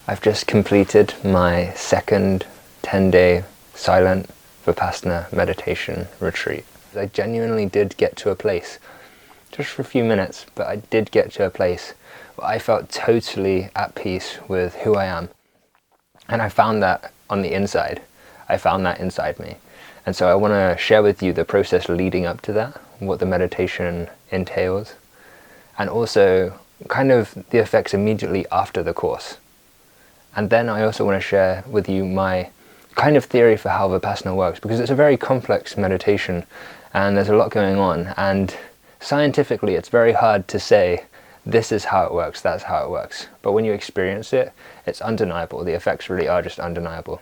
I've just completed my second 10-day silent vipassana meditation retreat. I genuinely did get to a place, just for a few minutes, but I did get to a place where I felt totally at peace with who I am. And I found that on the inside. I found that inside me. And so I want to share with you the process leading up to that, what the meditation entails, and also kind of the effects immediately after the course. And then I also want to share with you my kind of theory for how Vipassana works, because it's a very complex meditation and there's a lot going on, and scientifically it's very hard to say this is how it works, that's how it works. But when you experience it, it's undeniable. The effects really are just undeniable.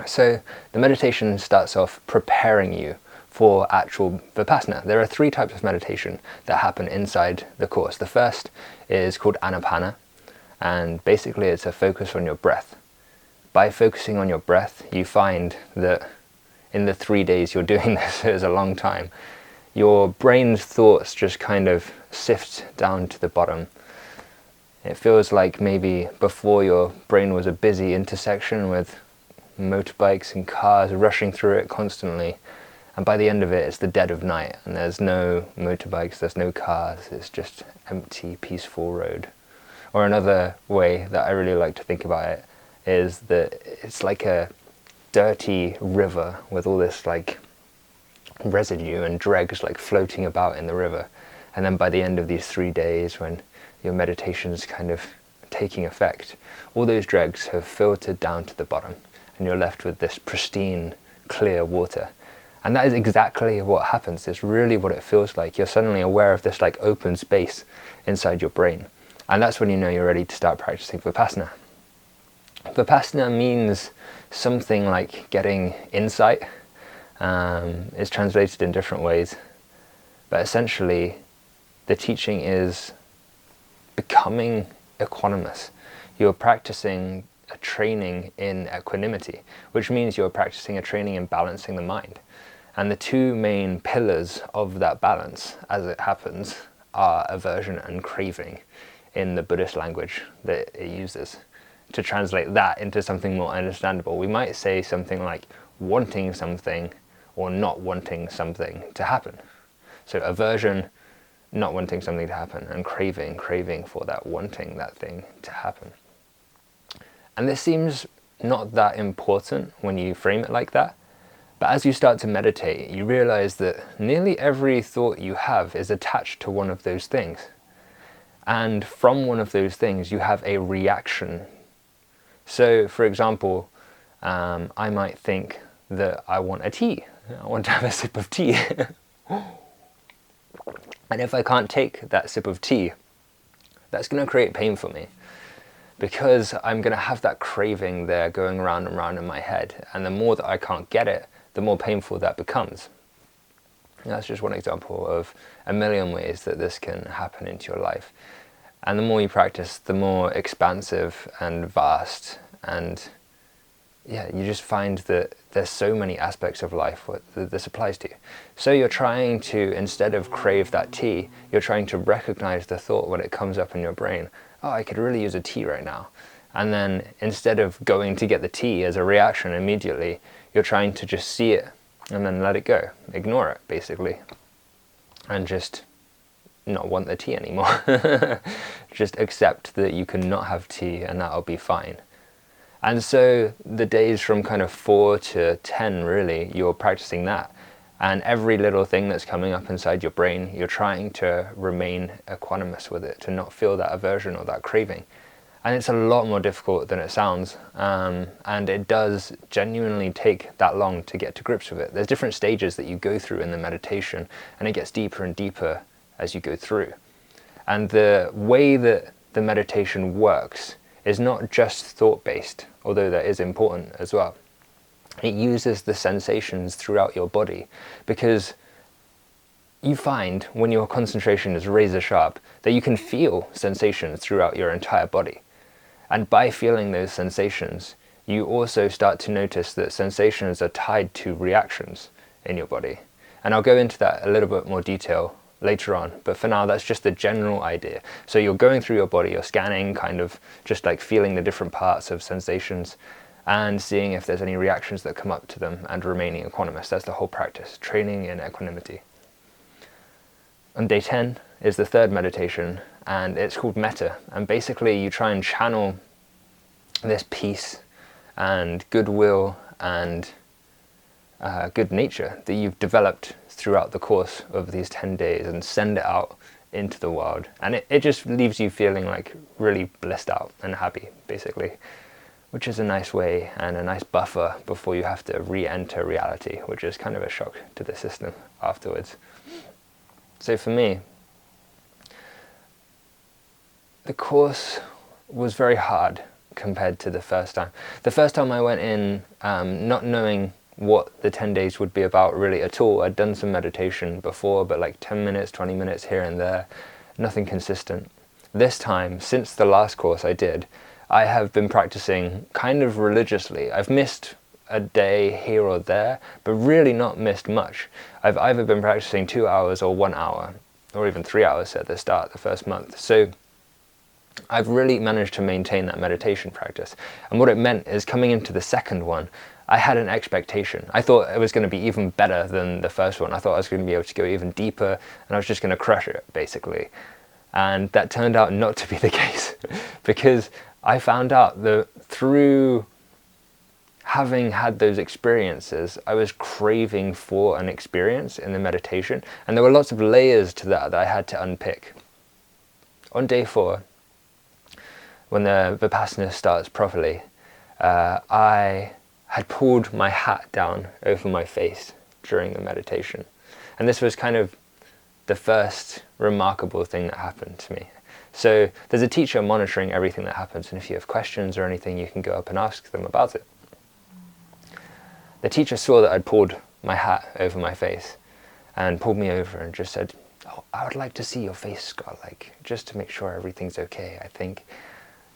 So the meditation starts off preparing you for actual Vipassana. There are 3 types of meditation that happen inside the course. The first is called Anapana, and basically it's a focus on your breath. By focusing on your breath, you find that in the 3 days you're doing this, it is a long time, your brain's thoughts just kind of sift down to the bottom. It feels like maybe before your brain was a busy intersection with motorbikes and cars rushing through it constantly, and by the end of it it's the dead of night and there's no motorbikes, there's no cars, it's just empty, peaceful road. Or another way that I really like to think about it is that it's like a dirty river with all this like residue and dregs like floating about in the river, and then by the end of these 3 days, when your meditation's kind of taking effect, all those dregs have filtered down to the bottom and you're left with this pristine, clear water. And that is exactly what happens. It's really what it feels like. You're suddenly aware of this like open space inside your brain, and that's when you know you're ready to start practicing Vipassana. Vipassana means something like getting insight. It's translated in different ways, but essentially the teaching is becoming equanimous. You're practicing a training in equanimity, which means you're practicing a training in balancing the mind. And the 2 main pillars of that balance, as it happens, are aversion and craving in the Buddhist language that it uses. To translate that into something more understandable, we might say something like wanting something or not wanting something to happen. So aversion, not wanting something to happen, and craving for that, wanting that thing to happen. And this seems not that important when you frame it like that, but as you start to meditate, you realize that nearly every thought you have is attached to one of those things. And from one of those things, you have a reaction. So, for example, I might think that I want a tea. I want to have a sip of tea. And if I can't take that sip of tea, that's going to create pain for me, because I'm going to have that craving there going round and round in my head. And the more that I can't get it, the more painful that becomes. And that's just one example of a million ways that this can happen into your life. And the more you practice, the more expansive and vast, and you just find that there's so many aspects of life that this applies to. So you're trying to, instead of crave that tea, you're trying to recognize the thought when it comes up in your brain. Oh, I could really use a tea right now. And then instead of going to get the tea as a reaction immediately, you're trying to just see it and then let it go. Ignore it, basically. And just not want the tea anymore. Just accept that you cannot have tea and that'll be fine. And so the days from kind of 4 to 10, really, you're practicing that. And every little thing that's coming up inside your brain, you're trying to remain equanimous with it, to not feel that aversion or that craving. And it's a lot more difficult than it sounds. And it does genuinely take that long to get to grips with it. There's different stages that you go through in the meditation, and it gets deeper and deeper as you go through. And the way that the meditation works is not just thought-based, although that is important as well. It uses the sensations throughout your body, because you find when your concentration is razor sharp that you can feel sensations throughout your entire body. And by feeling those sensations, you also start to notice that sensations are tied to reactions in your body. And I'll go into that a little bit more detail later on, but for now that's just the general idea. So you're going through your body, you're scanning, kind of just like feeling the different parts of sensations and seeing if there's any reactions that come up to them and remaining equanimous. That's the whole practice, training in equanimity. On day 10 is the third meditation, and it's called metta, and basically you try and channel this peace and goodwill and good nature that you've developed throughout the course of these 10 days and send it out into the world. And it just leaves you feeling like really blissed out and happy, basically, which is a nice way and a nice buffer before you have to re-enter reality, which is kind of a shock to the system afterwards. So for me, the course was very hard compared to the first time. The first time I went in not knowing what the 10 days would be about really at all. I'd done some meditation before, but like 10 minutes, 20 minutes here and there, nothing consistent. This time, since the last course I did, I have been practicing kind of religiously. I've missed a day here or there, but really not missed much. I've either been practicing 2 hours or 1 hour, or even 3 hours at the start, the first month. So I've really managed to maintain that meditation practice. And what it meant is coming into the second one, I had an expectation. I thought it was going to be even better than the first one. I thought I was going to be able to go even deeper, and I was just going to crush it, basically. And that turned out not to be the case, because I found out that through having had those experiences, I was craving for an experience in the meditation, and there were lots of layers to that I had to unpick. On day 4, when the vipassana starts properly, I had pulled my hat down over my face during the meditation. And this was kind of the first remarkable thing that happened to me. So there's a teacher monitoring everything that happens, and if you have questions or anything, you can go up and ask them about it. The teacher saw that I'd pulled my hat over my face and pulled me over and just said, "Oh, I would like to see your face, Scott, like, just to make sure everything's okay, I think.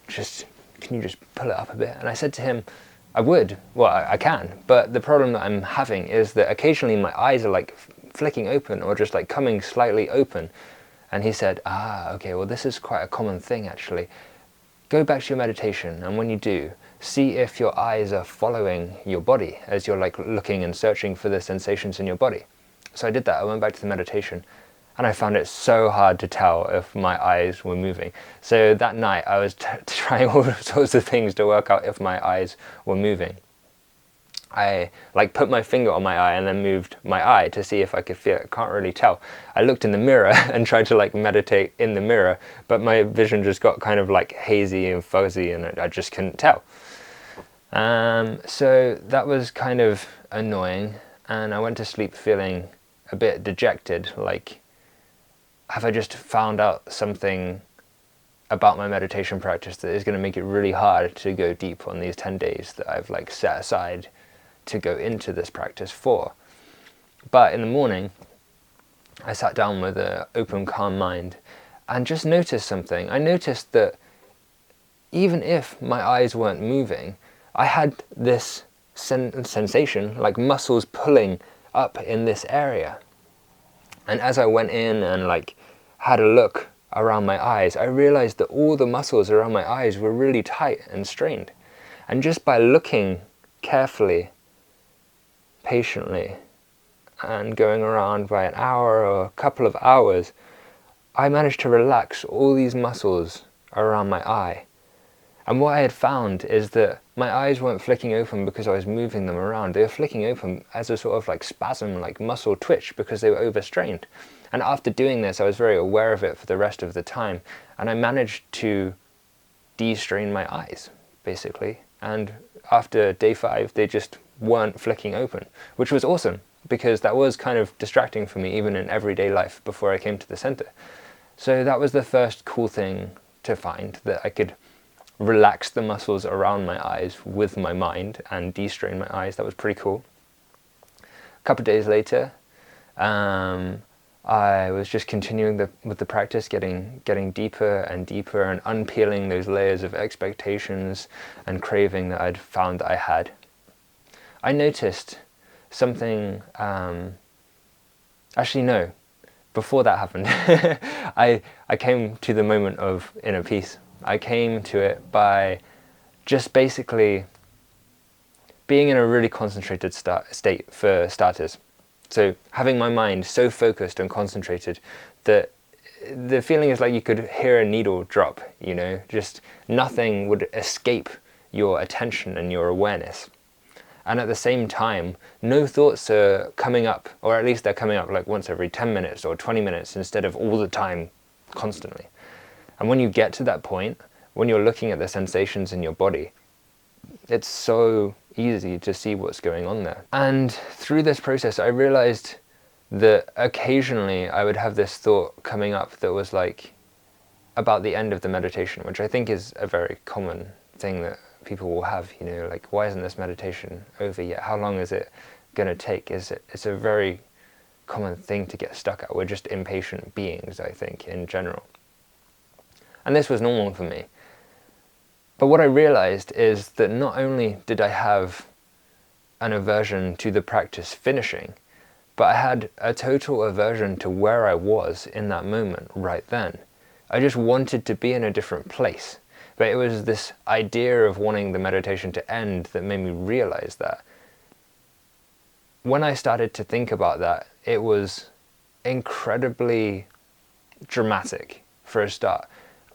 Can you just pull it up a bit?" And I said to him, I would. Well, I can, but the problem that I'm having is that occasionally my eyes are like flicking open or just like coming slightly open. And he said, okay, well, this is quite a common thing, actually. Go back to your meditation, and when you do, see if your eyes are following your body as you're like looking and searching for the sensations in your body. So I did that. I went back to the meditation, and I found it so hard to tell if my eyes were moving. So that night I was trying all sorts of things to work out if my eyes were moving. I like put my finger on my eye and then moved my eye to see if I could feel it. Can't really tell. I looked in the mirror and tried to like meditate in the mirror, but my vision just got kind of like hazy and fuzzy, and I just couldn't tell. So that was kind of annoying, and I went to sleep feeling a bit dejected, like, have I just found out something about my meditation practice that is going to make it really hard to go deep on these 10 days that I've like set aside to go into this practice for? But in the morning, I sat down with an open, calm mind and just noticed something. I noticed that even if my eyes weren't moving, I had this sensation, like muscles pulling up in this area. And as I went in and like had a look around my eyes, I realized that all the muscles around my eyes were really tight and strained. And just by looking carefully, patiently, and going around by an hour or a couple of hours, I managed to relax all these muscles around my eye. And what I had found is that my eyes weren't flicking open because I was moving them around. They were flicking open as a sort of like spasm, like muscle twitch, because they were overstrained. And after doing this, I was very aware of it for the rest of the time. And I managed to de-strain my eyes, basically. And after day 5, they just weren't flicking open, which was awesome, because that was kind of distracting for me, even in everyday life before I came to the center. So that was the first cool thing to find, that I could relax the muscles around my eyes with my mind and de-strain my eyes. That was pretty cool. A couple of days later, I was just continuing with the practice, getting deeper and deeper and unpeeling those layers of expectations and craving that I'd found that I had. I noticed something, actually no, before that happened, I came to the moment of inner peace. I came to it by just basically being in a really concentrated state for starters. So having my mind so focused and concentrated that the feeling is like you could hear a needle drop, you know, just nothing would escape your attention and your awareness. And at the same time, no thoughts are coming up, or at least they're coming up like once every 10 minutes or 20 minutes instead of all the time, constantly. And when you get to that point, when you're looking at the sensations in your body, it's so easy to see what's going on there. And through this process, I realized that occasionally I would have this thought coming up that was like about the end of the meditation, which I think is a very common thing that people will have, you know, like, why isn't this meditation over yet? How long is it going to take? It's a very common thing to get stuck at. We're just impatient beings, I think, in general. And this was normal for me. But what I realized is that not only did I have an aversion to the practice finishing, but I had a total aversion to where I was in that moment right then. I just wanted to be in a different place. But it was this idea of wanting the meditation to end that made me realize that. When I started to think about that, it was incredibly dramatic for a start.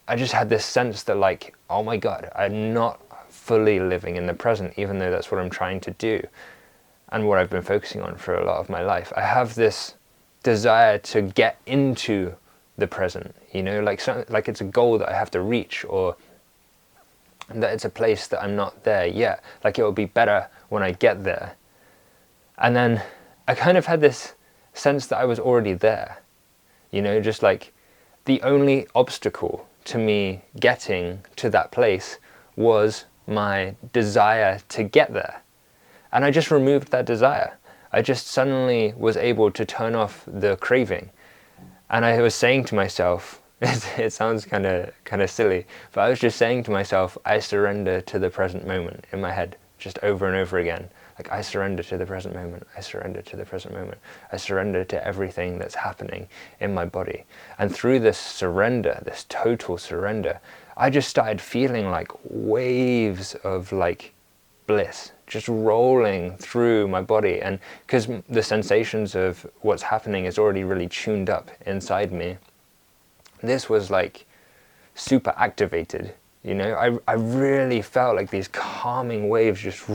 I just had this sense that, like, oh my God, I'm not fully living in the present, even though that's what I'm trying to do and what I've been focusing on for a lot of my life. I have this desire to get into the present, you know, like it's a goal that I have to reach, or that it's a place that I'm not there yet. Like, it will be better when I get there. And then I kind of had this sense that I was already there, you know, just like the only obstacle to me getting to that place was my desire to get there. And I just removed that desire. I just suddenly was able to turn off the craving. And I was saying to myself, it sounds kind of silly, but I was just saying to myself, I surrender to the present moment in my head, just over and over again. Like, I surrender to the present moment, I surrender to the present moment, I surrender to everything that's happening in my body. And through this surrender, this total surrender, I just started feeling like waves of like bliss just rolling through my body. And because the sensations of what's happening is already really tuned up inside me, this was like super activated, you know. I really felt like these calming waves just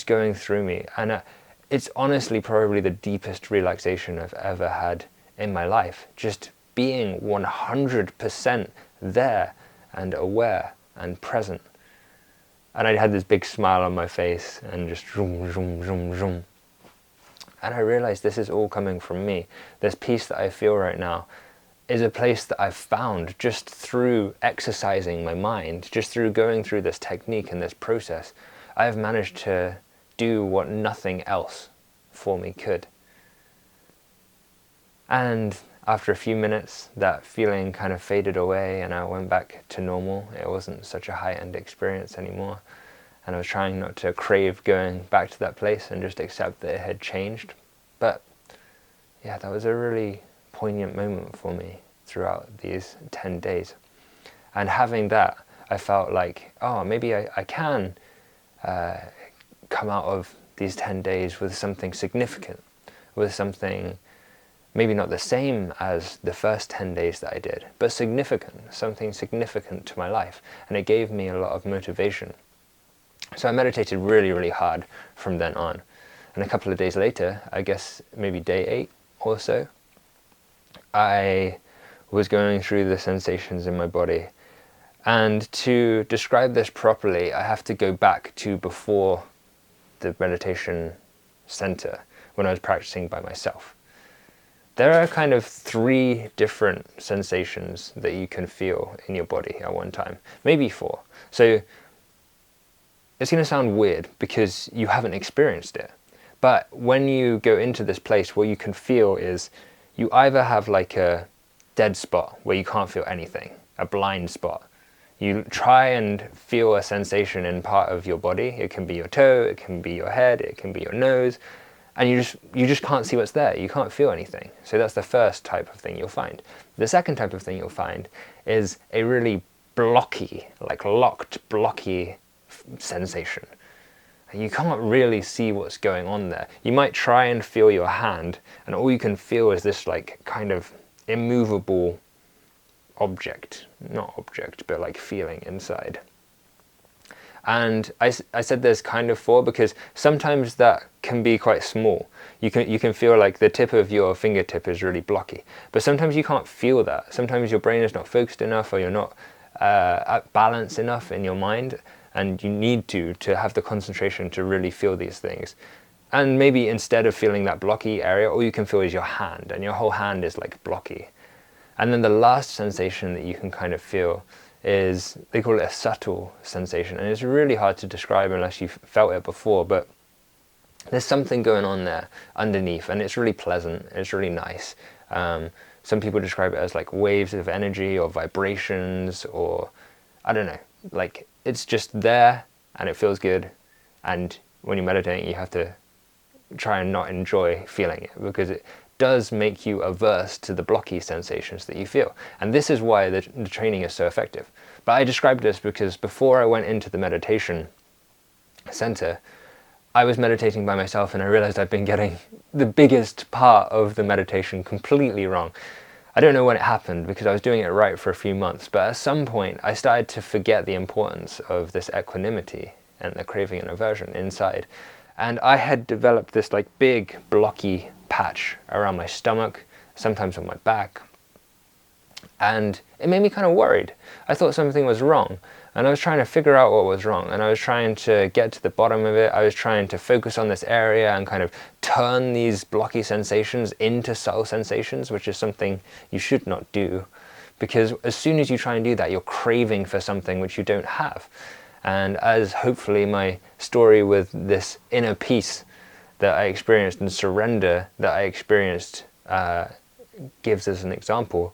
going through me. And it's honestly probably the deepest relaxation I've ever had in my life, just being 100% there and aware and present. And I had this big smile on my face and just zoom, zoom, zoom, zoom. And I realized this is all coming from me. This peace that I feel right now is a place that I've found just through exercising my mind, just through going through this technique and this process. I have managed to do what nothing else for me could. And after a few minutes, that feeling kind of faded away and I went back to normal. It wasn't such a high-end experience anymore. And I was trying not to crave going back to that place and just accept that it had changed. But yeah, that was a really poignant moment for me throughout these 10 days. And having that, I felt like, oh, maybe I can come out of these 10 days with something significant, with something maybe not the same as the first 10 days that I did, but significant, something significant to my life. And it gave me a lot of motivation. So I meditated really, really hard from then on. And a couple of days later, I guess maybe day 8 or so, I was going through the sensations in my body. And to describe this properly, I have to go back to before the meditation center, when I was practicing by myself. There are kind of 3 different sensations that you can feel in your body at one time, maybe 4. So it's going to sound weird because you haven't experienced it. But when you go into this place, what you can feel is you either have like a dead spot where you can't feel anything, a blind spot. You try and feel a sensation in part of your body. It can be your toe, it can be your head, it can be your nose. and you just can't see what's there. You can't feel anything. So that's the first type of thing you'll find. The second type of thing you'll find is a really blocky, like locked, blocky sensation. You can't really see what's going on there. You might try and feel your hand, and all you can feel is this like kind of immovable object, not object, but like feeling inside. And I said there's kind of four because sometimes that can be quite small. You can feel like the tip of your fingertip is really blocky, but sometimes you can't feel that. Sometimes your brain is not focused enough, or you're not at balance enough in your mind, and you need to have the concentration to really feel these things. And maybe instead of feeling that blocky area, all you can feel is your hand, and your whole hand is like blocky. And then the last sensation that you can kind of feel is, they call it a subtle sensation, and it's really hard to describe unless you've felt it before, but there's something going on there underneath, and it's really pleasant, it's really nice. Some people describe it as like waves of energy or vibrations, or I don't know, like it's just there and it feels good, and when you're meditating you have to try and not enjoy feeling it, because it does make you averse to the blocky sensations that you feel. And this is why the training is so effective. But I described this because before I went into the meditation center, I was meditating by myself, and I realized I'd been getting the biggest part of the meditation completely wrong. I don't know when it happened, because I was doing it right for a few months, but at some point I started to forget the importance of this equanimity and the craving and aversion inside. And I had developed this like big blocky patch around my stomach, sometimes on my back, and it made me kind of worried. I thought something was wrong, and I was trying to figure out what was wrong, and I was trying to get to the bottom of it. I was trying to focus on this area and kind of turn these blocky sensations into subtle sensations, which is something you should not do, because as soon as you try and do that, you're craving for something which you don't have. And as hopefully my story with this inner peace that I experienced and surrender that I experienced gives as an example,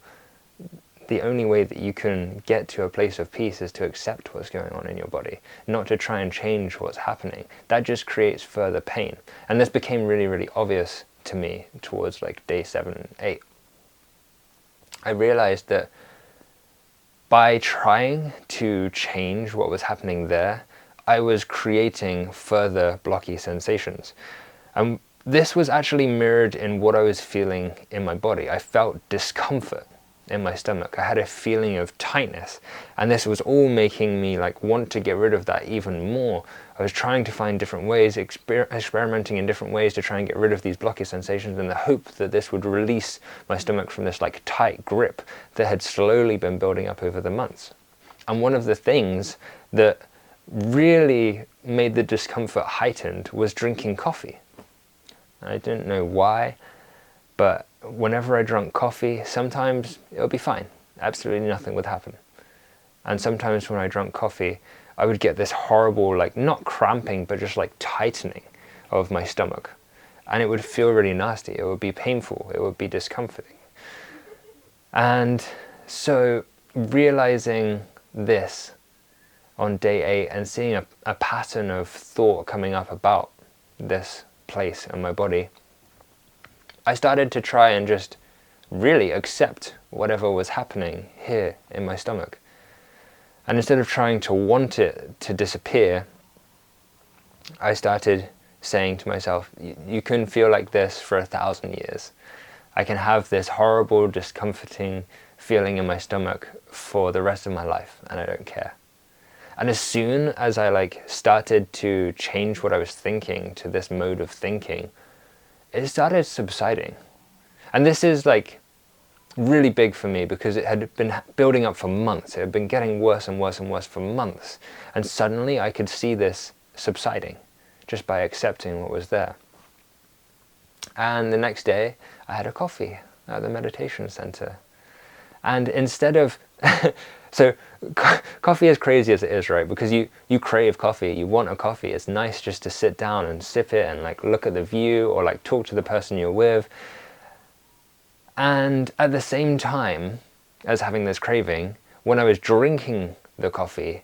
the only way that you can get to a place of peace is to accept what's going on in your body, not to try and change what's happening. That just creates further pain. And this became really, really obvious to me towards like day 7 and 8. I realized that by trying to change what was happening there, I was creating further blocky sensations. And this was actually mirrored in what I was feeling in my body. I felt discomfort in my stomach. I had a feeling of tightness, and this was all making me like want to get rid of that even more. I was trying to find different ways, experimenting in different ways to try and get rid of these blocky sensations in the hope that this would release my stomach from this like tight grip that had slowly been building up over the months. And one of the things that really made the discomfort heightened was drinking coffee. I didn't know why, but whenever I drank coffee, sometimes it would be fine. Absolutely nothing would happen. And sometimes when I drank coffee, I would get this horrible, like not cramping, but just like tightening of my stomach. And it would feel really nasty. It would be painful. It would be discomforting. And so realizing this on day 8 and seeing a pattern of thought coming up about this place in my body, I started to try and just really accept whatever was happening here in my stomach. And instead of trying to want it to disappear, I started saying to myself, you can feel like this for 1,000 years. I can have this horrible, discomforting feeling in my stomach for the rest of my life, and I don't care. And as soon as I like started to change what I was thinking to this mode of thinking, it started subsiding. And this is like really big for me because it had been building up for months. It had been getting worse and worse and worse for months. And suddenly I could see this subsiding just by accepting what was there. And the next day I had a coffee at the meditation center. And instead of, so coffee, as crazy as it is, right? Because you crave coffee, you want a coffee. It's nice just to sit down and sip it and like look at the view or like talk to the person you're with. And at the same time as having this craving, when I was drinking the coffee,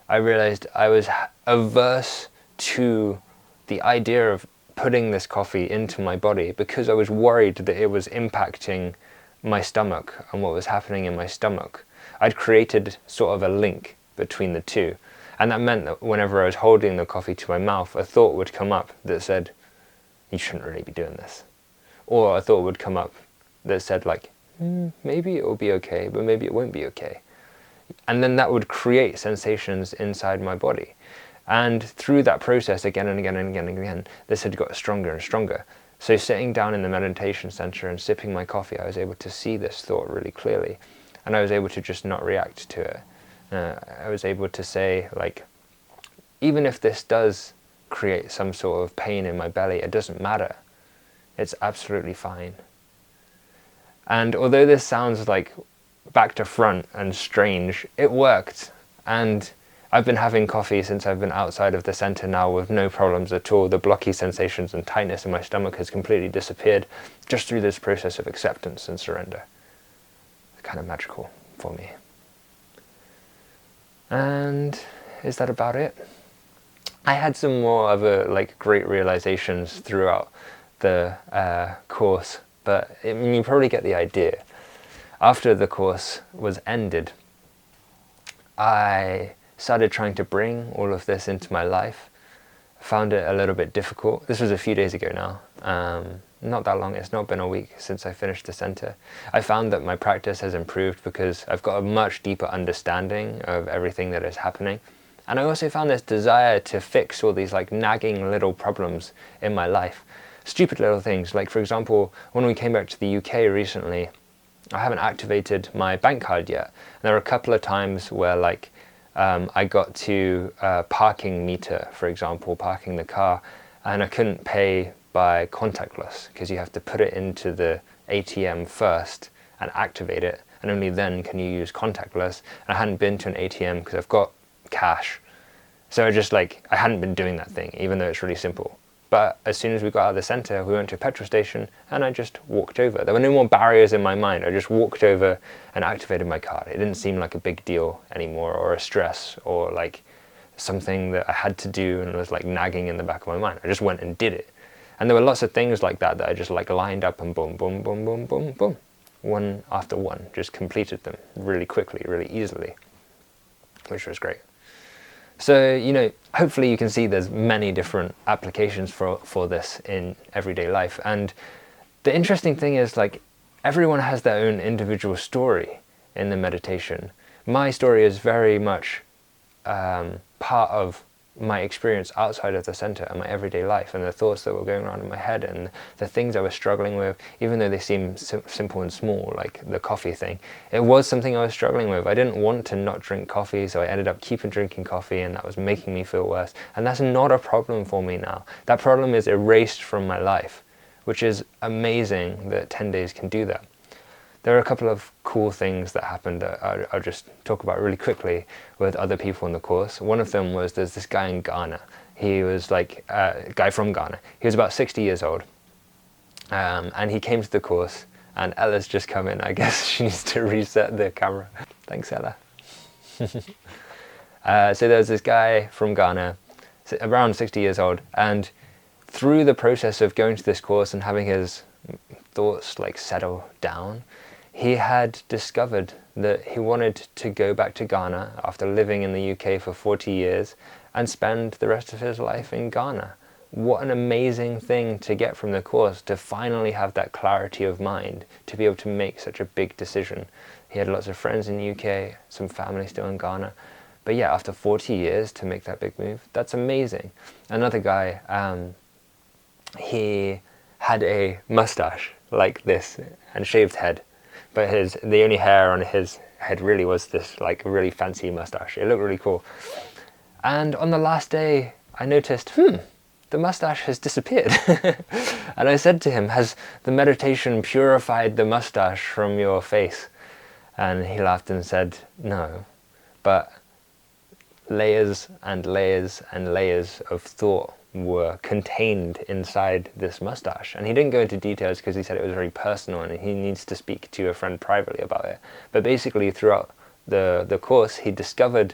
I realized I was averse to the idea of putting this coffee into my body because I was worried that it was impacting my stomach and what was happening in my stomach. I'd created sort of a link between the two, and that meant that whenever I was holding the coffee to my mouth, a thought would come up that said, you shouldn't really be doing this. Or a thought would come up that said like, maybe it will be okay, but maybe it won't be okay. And then that would create sensations inside my body. And through that process, again and again and again and again, this had got stronger and stronger. So sitting down in the meditation center and sipping my coffee, I was able to see this thought really clearly. And I was able to just not react to it. I was able to say, like, even if this does create some sort of pain in my belly, it doesn't matter. It's absolutely fine. And although this sounds like back to front and strange, it worked. And I've been having coffee since I've been outside of the center now with no problems at all. The blocky sensations and tightness in my stomach has completely disappeared just through this process of acceptance and surrender. It's kind of magical for me. And is that about it? I had some more other great realizations throughout the course, but I mean, you probably get the idea. After the course was ended, I started trying to bring all of this into my life. Found it a little bit difficult. This was a few days ago now. Not that long, it's not been a week since I finished the center. I found that my practice has improved because I've got a much deeper understanding of everything that is happening. And I also found this desire to fix all these nagging little problems in my life. Stupid little things, like for example, when we came back to the UK recently, I haven't activated my bank card yet. And there were a couple of times where I got to parking meter, for example, parking the car, and I couldn't pay by contactless because you have to put it into the ATM first and activate it, and only then can you use contactless. And I hadn't been to an ATM because I've got cash. So I hadn't been doing that thing, even though it's really simple. But as soon as we got out of the center, we went to a petrol station and I just walked over. There were no more barriers in my mind. I just walked over and activated my card. It didn't seem like a big deal anymore, or a stress, or something that I had to do and was nagging in the back of my mind. I just went and did it. And there were lots of things like that I just lined up and boom, boom, boom, boom, boom, boom. One after one, just completed them really quickly, really easily, which was great. So, hopefully you can see there's many different applications for this in everyday life. And the interesting thing is everyone has their own individual story in the meditation. My story is very much part of my experience outside of the center and my everyday life, and the thoughts that were going around in my head and the things I was struggling with, even though they seem simple and small, like the coffee thing. It was something I was struggling with. I didn't want to not drink coffee, so I ended up keeping drinking coffee, and that was making me feel worse. And that's not a problem for me now. That problem is erased from my life, which is amazing that 10 days can do that. There are a couple of cool things that happened that I'll just talk about really quickly with other people in the course. One of them was there's this guy in Ghana. He was a guy from Ghana. He was about 60 years old. And he came to the course, and Ella's just come in. I guess she needs to reset the camera. Thanks, Ella. So there was this guy from Ghana, around 60 years old, and through the process of going to this course and having his thoughts settle down, he had discovered that he wanted to go back to Ghana after living in the UK for 40 years and spend the rest of his life in Ghana. What an amazing thing to get from the course, to finally have that clarity of mind, to be able to make such a big decision. He had lots of friends in the UK, some family still in Ghana. But yeah, after 40 years to make that big move, that's amazing. Another guy, he had a mustache like this and shaved head. But the only hair on his head really was this really fancy mustache. It looked really cool. And on the last day, I noticed, the mustache has disappeared. And I said to him, has the meditation purified the mustache from your face? And he laughed and said, no, but layers and layers and layers of thought were contained inside this mustache. And he didn't go into details because he said it was very personal and he needs to speak to a friend privately about it. But basically throughout the course, he discovered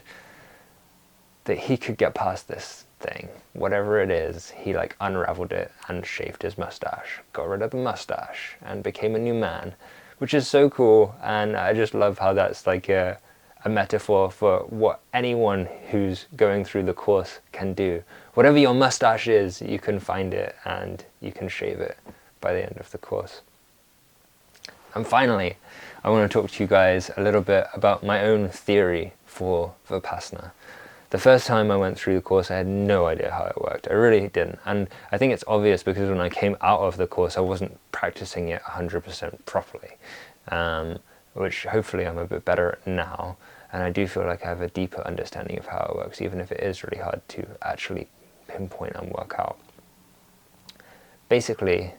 that he could get past this thing, whatever it is, he like unraveled it and shaved his mustache, got rid of the mustache, and became a new man, which is so cool. And I just love how that's like a metaphor for what anyone who's going through the course can do. Whatever your mustache is, you can find it and you can shave it by the end of the course. And finally, I want to talk to you guys a little bit about my own theory for Vipassana. The first time I went through the course, I had no idea how it worked. I really didn't. And I think it's obvious because when I came out of the course, I wasn't practicing it 100% properly, which hopefully I'm a bit better at now. And I do feel like I have a deeper understanding of how it works, even if it is really hard to actually pinpoint and work out. Basically,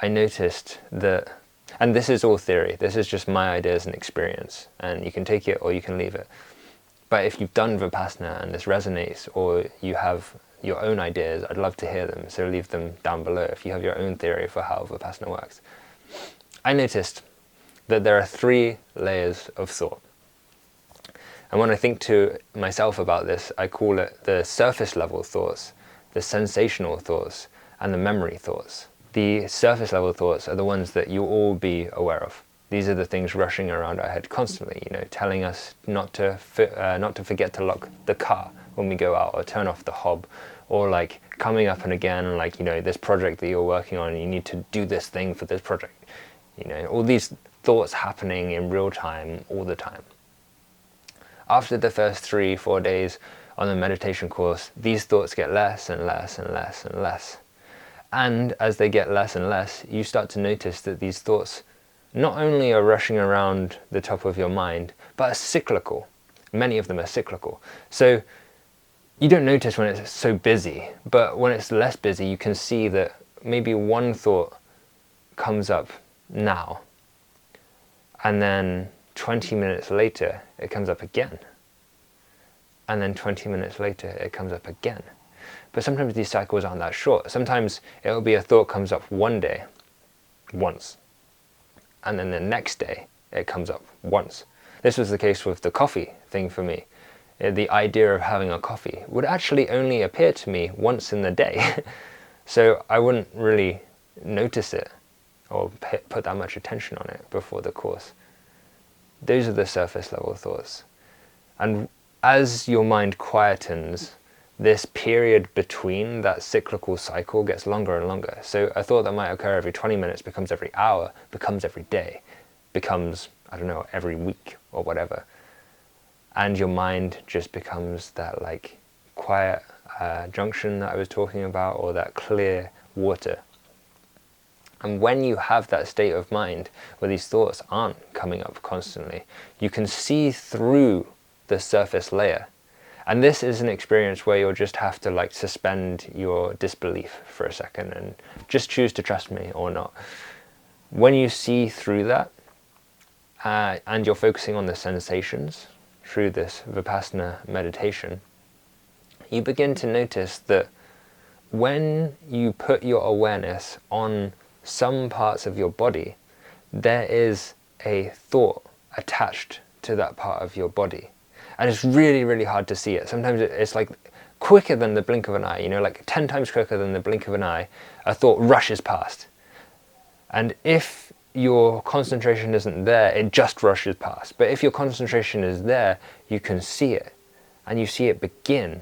I noticed that, and this is all theory, this is just my ideas and experience, and you can take it or you can leave it. But if you've done Vipassana and this resonates, or you have your own ideas, I'd love to hear them, so leave them down below if you have your own theory for how Vipassana works. I noticed that there are 3 layers of thought. And when I think to myself about this, I call it the surface level thoughts, the sensational thoughts, and the memory thoughts. The surface level thoughts are the ones that you'll all be aware of. These are the things rushing around our head constantly, telling us not to forget to lock the car when we go out, or turn off the hob, or like coming up and again, like, this project that you're working on, you need to do this thing for this project. All these thoughts happening in real time all the time. After the first 3-4 days on the meditation course, these thoughts get less and less and less and less. And as they get less and less, you start to notice that these thoughts not only are rushing around the top of your mind, but are cyclical. Many of them are cyclical. So you don't notice when it's so busy, but when it's less busy, you can see that maybe one thought comes up now, and then 20 minutes later, it comes up again. And then 20 minutes later, it comes up again. But sometimes these cycles aren't that short. Sometimes it'll be a thought comes up one day, once. And then the next day, it comes up once. This was the case with the coffee thing for me. The idea of having a coffee would actually only appear to me once in the day. So I wouldn't really notice it or put that much attention on it before the course. Those are the surface level thoughts. And as your mind quietens, this period between that cyclical cycle gets longer and longer. So a thought that might occur every 20 minutes becomes every hour, becomes every day, becomes, every week or whatever. And your mind just becomes that like quiet junction that I was talking about, or that clear water. And when you have that state of mind where these thoughts aren't coming up constantly, you can see through the surface layer. And this is an experience where you'll just have to like suspend your disbelief for a second and just choose to trust me or not. When you see through that, and you're focusing on the sensations through this Vipassana meditation, you begin to notice that when you put your awareness on some parts of your body, there is a thought attached to that part of your body. And it's really, really hard to see it. Sometimes it's like quicker than the blink of an eye, like 10 times quicker than the blink of an eye, a thought rushes past. And if your concentration isn't there, it just rushes past. But if your concentration is there, you can see it, and you see it begin.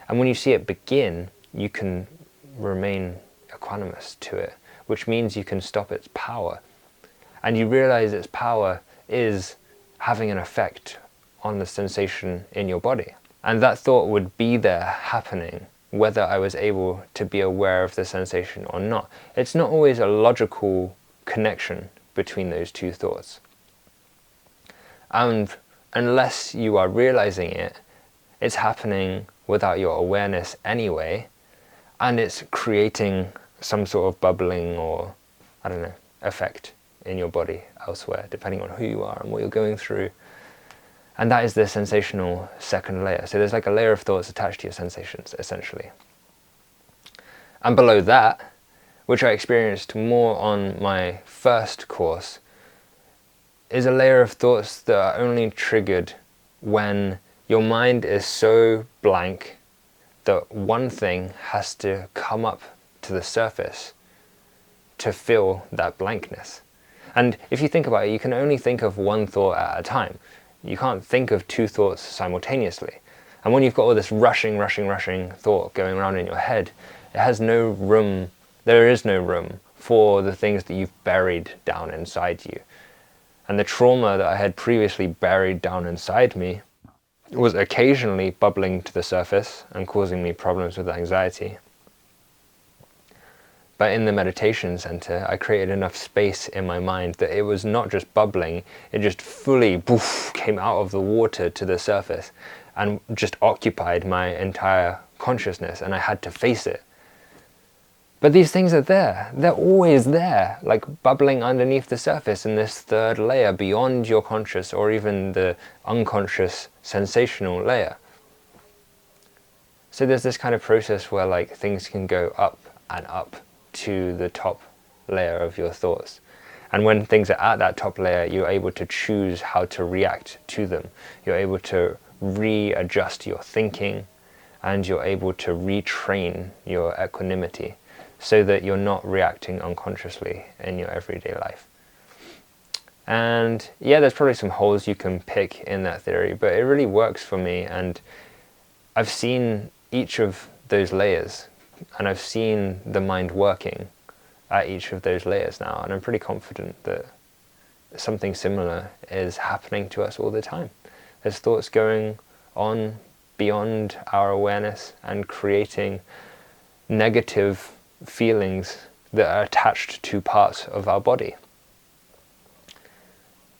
And when you see it begin, you can remain equanimous to it, which means you can stop its power. And you realize its power is having an effect on the sensation in your body. And that thought would be there happening whether I was able to be aware of the sensation or not. It's not always a logical connection between those two thoughts. And unless you are realizing it, it's happening without your awareness anyway, and it's creating some sort of bubbling or, effect in your body elsewhere, depending on who you are and what you're going through. And that is the sensational second layer. So there's like a layer of thoughts attached to your sensations, essentially. And below that, which I experienced more on my first course, is a layer of thoughts that are only triggered when your mind is so blank that one thing has to come up to the surface to fill that blankness. And if you think about it, you can only think of one thought at a time. You can't think of two thoughts simultaneously. And when you've got all this rushing thought going around in your head, it has no room, there is no room for the things that you've buried down inside you. And the trauma that I had previously buried down inside me was occasionally bubbling to the surface and causing me problems with anxiety. But in the meditation center, I created enough space in my mind that it was not just bubbling, it just fully came out of the water to the surface and just occupied my entire consciousness, and I had to face it. But these things are there. They're always there, like bubbling underneath the surface in this third layer beyond your conscious or even the unconscious sensational layer. So there's this kind of process where like things can go up and up to the top layer of your thoughts. And when things are at that top layer, you're able to choose how to react to them. You're able to readjust your thinking, and you're able to retrain your equanimity so that you're not reacting unconsciously in your everyday life. And yeah, there's probably some holes you can pick in that theory, but it really works for me, and I've seen each of those layers, and I've seen the mind working at each of those layers now, and I'm pretty confident that something similar is happening to us all the time. There's thoughts going on beyond our awareness and creating negative feelings that are attached to parts of our body.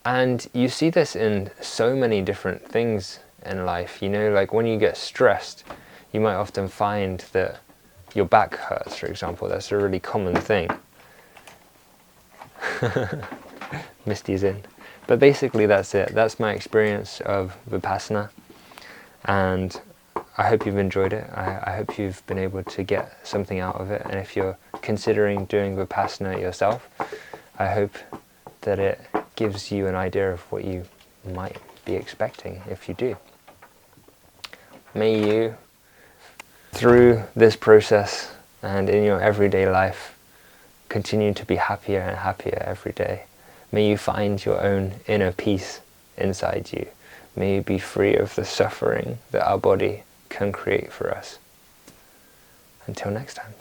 And you see this in so many different things in life. You know, like when you get stressed, you might often find that your back hurts, for example. That's a really common thing. Misty's in. But basically that's it. That's my experience of vipassana, and I hope you've enjoyed it. I hope you've been able to get something out of it, and if you're considering doing vipassana yourself, I hope that it gives you an idea of what you might be expecting if you do. May you, through this process and in your everyday life, continue to be happier and happier every day. May you find your own inner peace inside you. May you be free of the suffering that our body can create for us. Until next time.